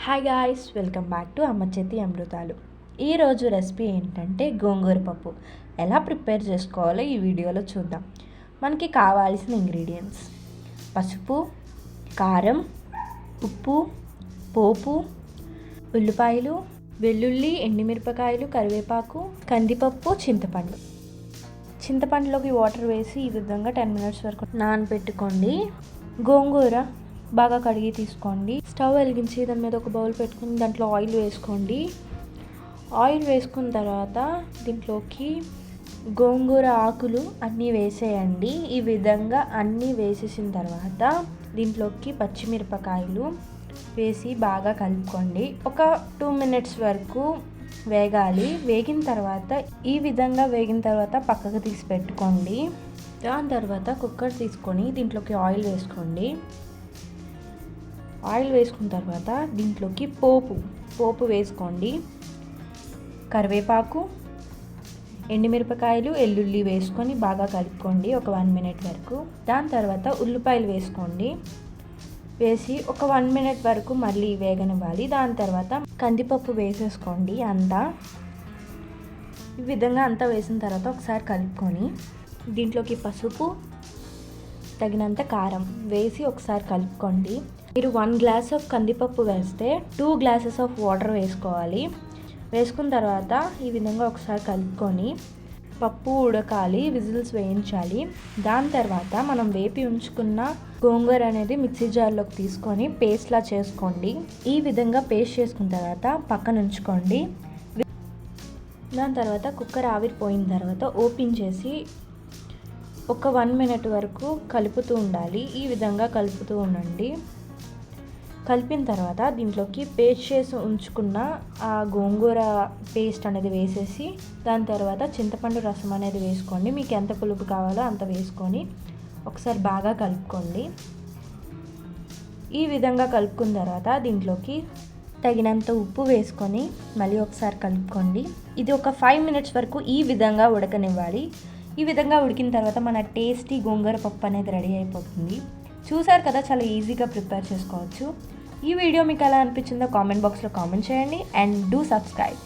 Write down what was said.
Hi guys, welcome back to అమ్మ చేతి అమృతాలు. ఈరోజు రెసిపీ ఏంటంటే గోంగూర పప్పు. ఎలా ప్రిపేర్ చేసుకోవాలో ఈ వీడియోలో చూద్దాం. మనకి కావాల్సిన ఇంగ్రీడియంట్స్: పసుపు, కారం, ఉప్పు, పోపు, ఉల్లిపాయలు, వెల్లుల్లి, ఎండుమిరపకాయలు, కరివేపాకు, కందిపప్పు, చింతపండులోకి వాటర్ వేసి ఈ విధంగా 10 minutes వరకు నానబెట్టుకోండి. గోంగూర బాగా కడిగి తీసుకోండి. స్టవ్ వెలిగించి దాని మీద ఒక బౌల్ పెట్టుకుని దాంట్లో ఆయిల్ వేసుకోండి. ఆయిల్ వేసుకున్న తర్వాత దీంట్లోకి గోంగూర ఆకులు అన్నీ వేసేయండి. ఈ విధంగా అన్నీ వేసేసిన తర్వాత దీంట్లోకి పచ్చిమిరపకాయలు వేసి బాగా కలుపుకోండి. ఒక 2 minutes వరకు వేగాలి. ఈ విధంగా వేగిన తర్వాత పక్కకు తీసి పెట్టుకోండి. దాని తర్వాత కుక్కర్ తీసుకొని దీంట్లోకి ఆయిల్ వేసుకోండి. ఆయిల్ వేసుకున్న తర్వాత దీంట్లోకి పోపు వేసుకోండి. కరివేపాకు, ఎండుమిరపకాయలు, వెల్లుల్లి వేసుకొని బాగా కలుపుకోండి ఒక 1 minute వరకు. దాని తర్వాత ఉల్లిపాయలు వేసుకోండి. వేసి ఒక 1 minute వరకు మళ్ళీ వేగనివ్వాలి. దాని తర్వాత కందిపప్పు వేసేసుకోండి. ఈ విధంగా అంతా వేసిన తర్వాత ఒకసారి కలుపుకొని దీంట్లోకి పసుపు, తగినంత కారం వేసి ఒకసారి కలుపుకోండి. మీరు 1 glass ఆఫ్ కందిపప్పు వేస్తే 2 glasses ఆఫ్ వాటర్ వేసుకోవాలి. వేసుకున్న తర్వాత ఈ విధంగా ఒకసారి కలుపుకొని పప్పు ఉడకాలి, విజిల్స్ వేయించాలి. దాని తర్వాత మనం వేపి ఉంచుకున్న గోంగూర అనేది మిక్సీ జార్లోకి తీసుకొని పేస్ట్లా చేసుకోండి. ఈ విధంగా పేస్ట్ చేసుకున్న తర్వాత పక్కన ఉంచుకోండి. దాని తర్వాత కుక్కర్ ఆవిరిపోయిన తర్వాత ఓపెన్ చేసి ఒక 1 minute వరకు కలుపుతూ ఉండాలి. ఈ విధంగా కలుపుతూ ఉండండి. కలిపిన తర్వాత దీంట్లోకి పేస్ట్ చేసి ఉంచుకున్న ఆ గోంగూర పేస్ట్ అనేది వేసేసి దాని తర్వాత చింతపండు రసం అనేది వేసుకోండి. మీకు ఎంత పులుపు కావాలో అంత వేసుకొని ఒకసారి బాగా కలుపుకోండి. ఈ విధంగా కలుపుకున్న తర్వాత దీంట్లోకి తగినంత ఉప్పు వేసుకొని మళ్ళీ ఒకసారి కలుపుకోండి. ఇది ఒక 5 minutes వరకు ఈ విధంగా ఉడకనివ్వాలి. ఈ విధంగా ఉడికిన తర్వాత మన టేస్టీ గోంగూర పప్పు అనేది రెడీ అయిపోతుంది. చూసారు కదా, చాలా ఈజీగా ప్రిపేర్ చేసుకోవచ్చు. ఈ వీడియో మీకు ఎలా అనిపించిందో కామెంట్ బాక్స్లో కామెంట్ చేయండి అండ్ డూ సబ్స్క్రైబ్.